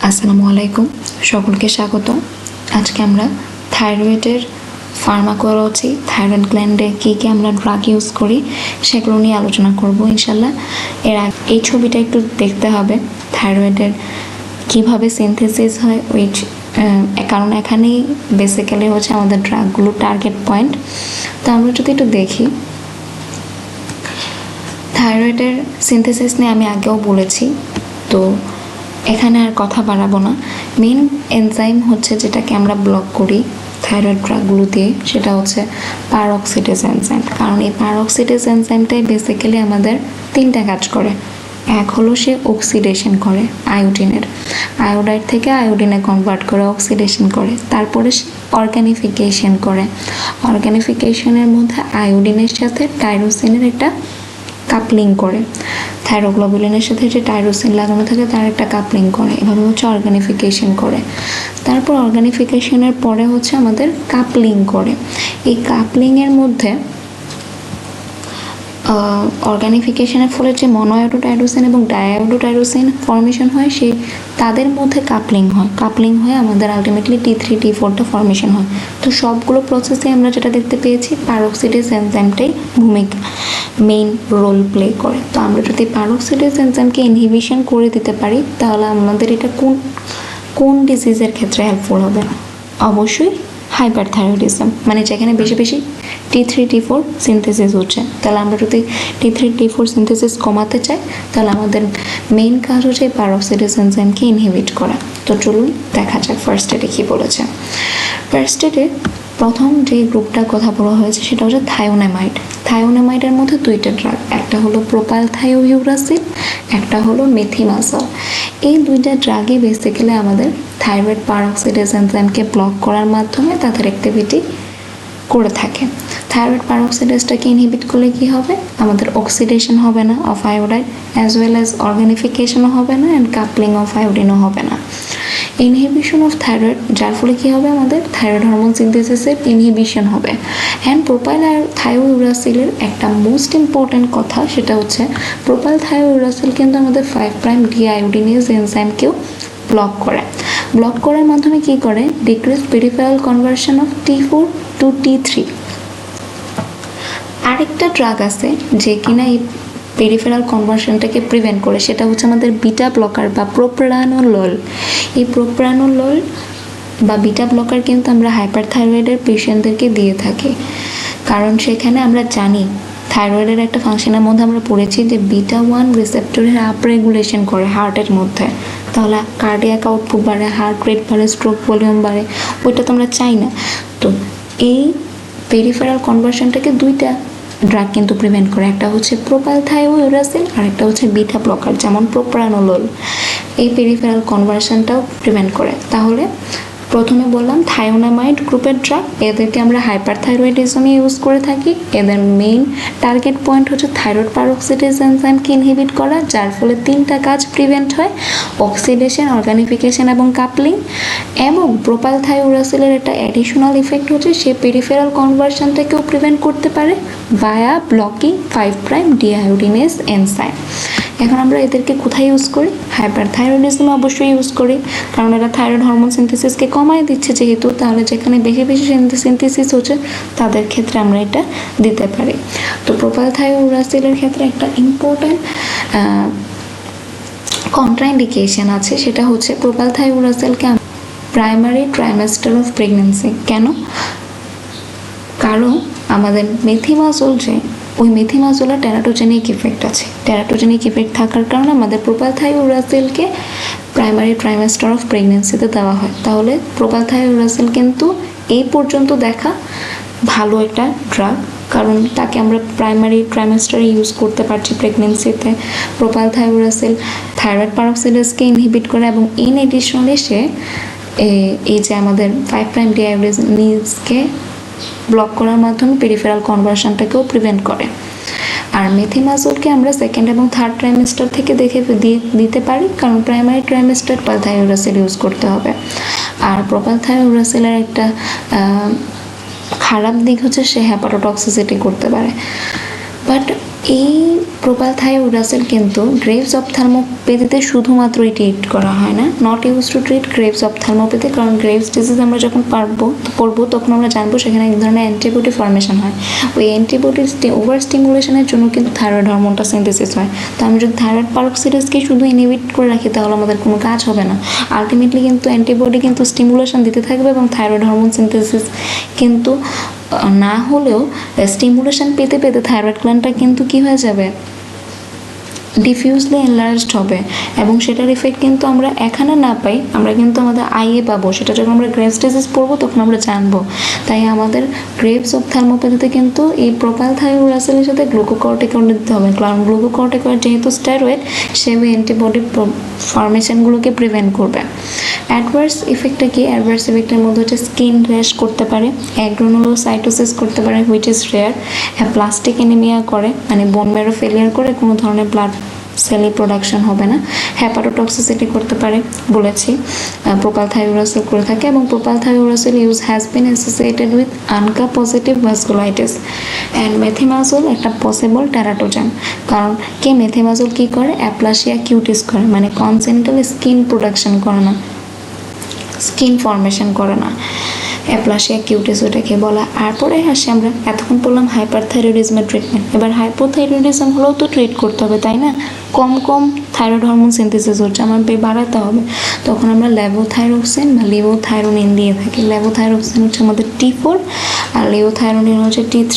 আসসালামু আলাইকুম, সকলকে স্বাগত। আজকে আমরা থাইরয়েডের ফার্মাকোলজি, থাইরয়েড গ্ল্যান্ডে কী কী আমরা ড্রাগ ইউজ করি সেগুলো নিয়ে আলোচনা করব ইনশাল্লাহ। এর আগে এই ছবিটা একটু দেখতে হবে থাইরয়েডের কীভাবে সিনথেসিস হয়, কারণ এখানেই বেসিক্যালি হচ্ছে আমাদের ড্রাগগুলো টার্গেট পয়েন্ট। তো আমরা যদি একটু দেখি, থাইরয়েডের সিনথেসিস নিয়ে আমি আগেও বলেছি, তো এখানে আর কথা বাড়াবো না। মেন এনজাইম হচ্ছে যেটাকে আমরা ব্লক করি থাইরয়েড ড্রাগগুলো দিয়ে, সেটা হচ্ছে পারঅক্সিডেজ এনজাইম। কারণ এই পারঅক্সিডেজ এনজাইমটাই বেসিক্যালি আমাদের তিনটা কাজ করে। এক হলো সে অক্সিডেশন করে আয়োডাইড থেকে আয়োডিনে কনভার্ট করে, অক্সিডেশন করে। তারপরে সে অর্গানিফিকেশন করে। অর্গানিফিকেশনের মধ্যে আয়োডিনের সাথে টাইরোসিনের একটা কাপলিং করে, থাইরোগ্লোবুলিনের সাথে যে টাইরোসিন লাগানো থাকে তার একটা কাপলিং করে। এভাবে হচ্ছে অর্গানিফিকেশন করে। তারপর অর্গানিফিকেশনের পরে হচ্ছে আমাদের কাপলিং করে। এই কাপলিংয়ের মধ্যে অর্গানিফিকেশনের ফলে যে মনোআয়োডোটাইরোসিন এবং ডাইআয়োডোটাইরোসিন ফর্মেশন হয়, সেই তাদের মধ্যে কাপলিং হয়ে আমাদের আলটিমেটলি T3T4টা ফর্মেশন হয়। তো সবগুলো প্রসেসে আমরা যেটা দেখতে পেয়েছি, পারঅক্সিডেজ এনজাইমটাই মেইন রোল প্লে করে। তো আমরা যদি পারঅক্সিডেজ এনজাইমকে ইনহিবিশন করে দিতে পারি, তাহলে আমাদের এটা কোন ডিজিজের ক্ষেত্রে হেল্পফুল হবে? অবশ্যই হাইপারথাইরয়েডিজম, মানে যেখানে বেশি বেশি T3T4 সিনথেসিস হচ্ছে। তাহলে আমরা যদি T3T4 সিনথেসিস কমাতে চাই, তাহলে আমাদের মেইন কাজ হচ্ছে পারঅক্সিডেজ এনজাইমকে ইনহিবিট করা। তো চলুন দেখা যাক ফার্স্ট এডে কী বলেছে। ফার্স্ট এডে প্রথম যে গ্রুপটার কথা বলা হয়েছে সেটা হচ্ছে থায়োনেমাইডের মধ্যে দুইটা ড্রাগ, একটা হলো প্রোপাইলথায়োইউরাসিল, একটা হলো মেথিমাজল। এই দুইটা ড্রাগই বেসিক্যালি আমাদের থাইরয়েড পারঅক্সিডেজ এনজাইমকে ব্লক করার মাধ্যমে তাদের অ্যাক্টিভিটি করে থাকে। থাইরয়েড পারঅক্সিডেজটাকে ইনহিবিট করলে কি হবে? আমাদের অক্সিডেশন হবে না of iodide, as well as অর্গানিফিকেশনও হবে না, অ্যান্ড কাপলিং অফ আয়োডিনও হবে না। ইনহিবিশন অফ থাইরয়েড, যার ফলে কী হবে? আমাদের থাইরয়েড হরমোন সিনথেসিসের ইনহিবিশন হবে। অ্যান্ড প্রোপাইলথায়োইউরাসিলের একটা মোস্ট ইম্পর্ট্যান্ট কথা, সেটা হচ্ছে প্রোপাইলথায়োইউরাসিল কিন্তু আমাদের 5' ডিআয়োডিনেজ এনজাইমকেও ব্লক করার মাধ্যমে কি করে? Decrease peripheral conversion of T4 to T3। আরেকটা ড্রাগ আছে যে কিনা এই পেরিফেরাল কনভার্সনটাকে প্রিভেন্ট করে, সেটা হচ্ছে আমাদের বিটা ব্লকার বা প্রোপ্রানোলোল। এই প্রোপ্রানোলোল বা বিটা ব্লকার কিন্তু আমরা হাইপারথাইরয়েডের পেশেন্টদেরকে দিয়ে থাকি, কারণ সেখানে আমরা জানি থাইরয়েডের একটা ফাংশনের মধ্যে আমরা পড়েছি যে β1 রিসেপ্টরের আপরেগুলেশন করে হার্টের মধ্যে। তাহলে কার্ডিয়াক আউটপুট বাড়ে, হার্ট রেট বাড়ে, স্ট্রোক ভলিউম বাড়ে, ওইটা তো আমরা চাই না। তো এই পেরিফেরাল কনভার্সনটাকে দুইটা ড্রাগ কিন্তু প্রিভেন্ট করে, একটা হচ্ছে প্রোপাইলথায়োইউরাসিল আর একটা হচ্ছে বিটা ব্লকার যেমন প্রোপ্রানোলোল। এই পেরিফেরাল কনভার্সনটাও প্রিভেন্ট করে। তাহলে প্রথমে বললাম থায়োনামাইড গ্রুপের ড্রাগ, এদেরকে আমরা হাইপারথাইরয়েডিজমে ইউজ করে থাকি। এদের মেইন টার্গেট পয়েন্ট হচ্ছে থাইরয়েড পারঅক্সিডেজ এনজাইমকে ইনহিবিট করা, যার ফলে তিনটা কাজ প্রিভেন্ট হয়: অক্সিডেশন, অর্গানিফিকেশন এবং কাপলিং। এবং প্রোপাইলথায়োইউরাসিলের একটা অ্যাডিশনাল ইফেক্ট হচ্ছে সে পেরিফেরাল কনভার্সনটাকেও প্রিভেন্ট করতে পারে ভায়া ব্লকিং 5' ডিআয়োডিনেজ এনজাইম। এখন আমরা এদেরকে কোথায় ইউজ করি? হাইপারথাইরয়েডিজমে অবশ্যই ইউজ করি, কারণ এরা থাইরয়েড হরমোন সিনথেসিসকে কমায় দিচ্ছে যেহেতু। তাহলে যেখানে বেশি বেশি সিনথেসিস হচ্ছে তাদের ক্ষেত্রে আমরা এটা দিতে পারি। তো প্রোপাইলথায়োইউরাসিলের ক্ষেত্রে একটা ইম্পর্ট্যান্ট কন্ট্রাইন্ডিকেশন আছে, সেটা হচ্ছে প্রোপাইলথায়োইউরাসিলকে প্রাইমারি ট্রাইমেস্টার অফ প্রেগনেন্সি। কেন? কারণ আমাদের মেথিমাজল, যে ওই মেথিমাজলের টেরাটোজেনিক ইফেক্ট আছে। টেরাটোজেনিক ইফেক্ট থাকার কারণে আমাদের প্রোপাইলথায়োইউরাসিলকে প্রাইমারি ট্রাইমেস্টার অফ প্রেগনেন্সিতে দেওয়া হয়। তাহলে প্রোপাইলথায়োইউরাসিল কিন্তু এই পর্যন্ত দেখা ভালো একটা ড্রাগ, কারণ তাকে আমরা প্রাইমারি ট্রাইমেস্টারে ইউজ করতে পারছি প্রেগনেন্সিতে। প্রোপাইলথায়োইউরাসিল থাইরয়েড পারঅক্সিডেজকে ইনহিবিট করে এবং ইন এডিশনালি সে এই যে আমাদের 5' ডিআয়োডিনেজকে ব্লক করার মাধ্যমে পেরিফেরাল কনভার্সনটাকেও প্রিভেন্ট করে। আর মেথিমাজলকে আমরা সেকেন্ড এবং থার্ড ট্রাইমেস্টার থেকে দিতে পারি, কারণ প্রাইমারি ট্রাইমেস্টার প্রোপাইলথায়োইউরাসিল ইউজ করতে হবে। আর প্রোপাইলথায়োইউরাসিলের একটা খারাপ দিক হচ্ছে সে হ্যাপাটোটক্সিসিটি করতে পারে। বাট এই প্রোপাইল থাইরোইড কিন্তু গ্রেভস অপথ্যালমোপ্যাথিতে শুধুমাত্রই ট্রিট করা হয় না, not use to treat Graves ophthalmopathy, কারণ গ্রেভস ডিজিজ আমরা যখন পড়বো তখন আমরা জানবো সেখানে এক ধরনের অ্যান্টিবডি ফর্মেশন হয়। ওই অ্যান্টিবডি ওভার স্টিমুলেশনের জন্য কিন্তু থাইরয়েড হরমোনটা সিনথেসিস হয়। তো আমি যদি থাইরয়েড পারক্সিডেজকে শুধু ইনহিবিট করে রাখি তাহলে আমাদের কোনো কাজ হবে না। আলটিমেটলি কিন্তু অ্যান্টিবডি কিন্তু স্টিমুলেশন দিতে থাকবে এবং থাইরয়েড হরমোন সিনথেসিস কিন্তু না হলেও স্টিমুলেশন পেতে পেতে থাইরয়েড গ্ল্যান্ডটা কিন্তু কি হয়ে যাবে, ডিফিউজলি এনলার্জড হবে এবং সেটার ইফেক্ট কিন্তু আমরা এখানে না পাই, আমরা কিন্তু আমাদের আইয়ে পাবো। সেটা যখন আমরা গ্রেভস ডিজিজ পড়বো তখন আমরা জানবো। তাই আমাদের গ্রেভস অপথ্যালমোপ্যাথিতে কিন্তু এই প্রোপাইল থাইরোইডের সাথে গ্লুকোকর্টিকয়েড দিতে হবে, কারণ গ্লুকোকর্টিকয়েড যেহেতু স্টেরয়েড সে ওই অ্যান্টিবডি ফর্মেশনগুলোকে প্রিভেন্ট করবে। অ্যাডভার্স ইফেক্টটা কি? অ্যাডভার্স ইফেক্টের মধ্যে হচ্ছে স্কিন র্যাশ করতে পারে, অ্যাগ্রানুলোসাইটোসিস করতে পারে which is rare, plastic anaemia করে, মানে বোন ম্যারো ফেলিয়ার করে, কোনো ধরনের ব্লাড সেলি প্রোডাকশন হবে না, হ্যাপাটোটক্সিসিটি করতে পারে বলেছি, প্রোপাইল থাইরোইড করে থাকে। এবং propyl thyroid use has been associated with ANCA positive vasculitis and methimazole একটা পসিবল টেরাটোজেন। কারণ মেথিমাজোল কি করে? অ্যাপ্লাসিয়া কিউটিস করে, মানে কনজেনিটাল স্কিন প্রোডাকশন করে না, স্কিন ফর্মেশন করে না, অ্যাপ্লাসিয়া কিউটিস ওটাকে বলা। তারপরে আসি আমরা এতক্ষণ বললাম হাইপারথাইরয়েডিজমের ট্রিটমেন্ট। এবার হাইপোথাইরয়েডিজম হলেও তো ট্রিট করতে হবে, তাই না? কম থাইরয়েড হরমোন সিনথেসিস হচ্ছে, আমার বাড়াতে হবে। তখন আমরা লেভোথাইরোক্সিন বা লিভোথাইরোনিন দিয়ে থাকি। লেভোথাইরোক্সিন হচ্ছে আমাদের T4 আর লিভোথাইরোনিন হচ্ছে T3।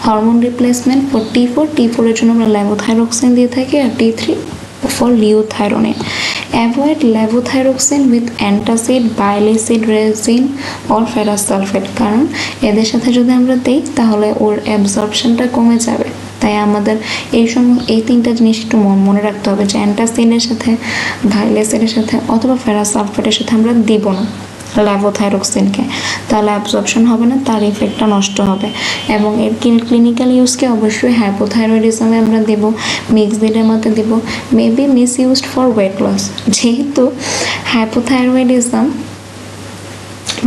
Hormone replacement for T4 এর জন্য আমরা লেভোথাইরোক্সিন দিয়ে থাকি, আর T3 for liothyronine. Avoid levothyroxine with antacid, bile acid resin or ferrous sulfate, কারণ এদের সাথে যদি আমরা দেই তাহলে ওর অ্যাবজর্পশনটা কমে যাবে। তাই আমাদের এই তিনটা জিনিস একটু মনে রাখতে হবে যে অ্যান্টাসিডের সাথে, ভাইল অ্যাসিডের সাথে অথবা ফেরাস সালফেটের সাথে আমরা দিব না লেভোথাইরোক্সিনকে, তাহলে অ্যাবজর্পশন হবে না, তার ইফেক্টটা নষ্ট হবে। এবং এর ক্লিনিক্যাল ইউজকে অবশ্যই হাইপোথাইরয়েডিজমে আমরা দেব, মিক্সড ইডেমাতে দেব, maybe misused for weight loss. যেহেতু হাইপোথাইরয়েডিজম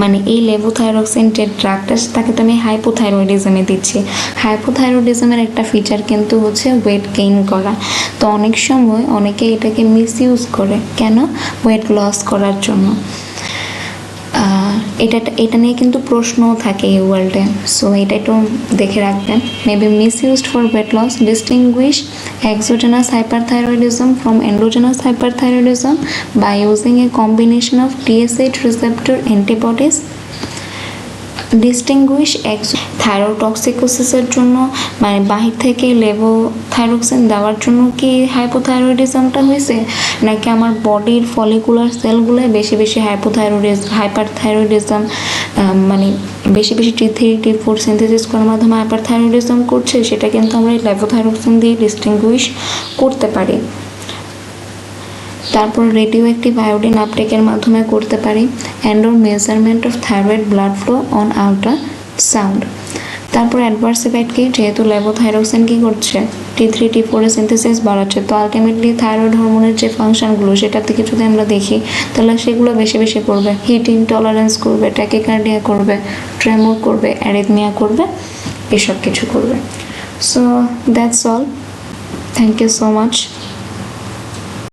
মানে এই লেভোথাইরোক্সিন যে ড্রাগটা তাকে তো আমি হাইপোথাইরয়েডিজমে দিচ্ছি। হাইপোথাইরয়েডিজমের একটা ফিচার কিন্তু হচ্ছে ওয়েট গেইন করা। তো অনেক সময় অনেকে এটাকে মিস ইউজ করে, কেন? ওয়েট লস করার জন্য। এটা নিয়ে কিন্তু প্রশ্নও থাকে এই ওয়ার্ল্ডে, সো এটা একটু দেখে রাখবেন। Maybe misused for weight loss. Distinguish exogenous hyperthyroidism from endogenous hyperthyroidism by using a combination of TSH receptor antibodies. Distinguish থাইরোটক্সিকোসিসের জন্য, মানে বাহির থেকে লেভোথাইরোক্সিন দেওয়ার জন্য কি হাইপোথাইরয়েডিজমটা হয়েছে, নাকি আমার বডির ফলিকুলার সেলগুলোয় বেশি বেশি হাইপারথাইরয়েডিজম মানে বেশি বেশি T3 T4 সিনথেসিস করার মাধ্যমে হাইপারথাইরয়েডিজম করছে, সেটা কিন্তু আমরা এই লেভোথাইরোক্সিন দিয়ে ডিস্টিংগুইশ করতে পারি। তারপর রেডিও অ্যাক্টিভ আয়োডিন আপটেকের মাধ্যমে করতে পারি। And measurement of thyroid blood flow on ultrasound. তারপর অ্যাডভার্স ইফেক্ট কি? যেহেতু লেভোথাইরোক্সিন কি করছে, T3 T4 এর সিনথেসিস বাড়াচ্ছে, তো আলটিমেটলি থাইরয়েড হরমোনের যে ফাংশনগুলো সেটার দিকে যদি আমরা দেখি তাহলে সেগুলো বেশি বেশি করবে, হিট ইনটলারেন্স করবে, ট্যাকিকার্ডিয়া করবে, ট্রেমর করবে, অ্যারিথমিয়া করবে, এসব কিছু করবে। So that's all, thank you so much.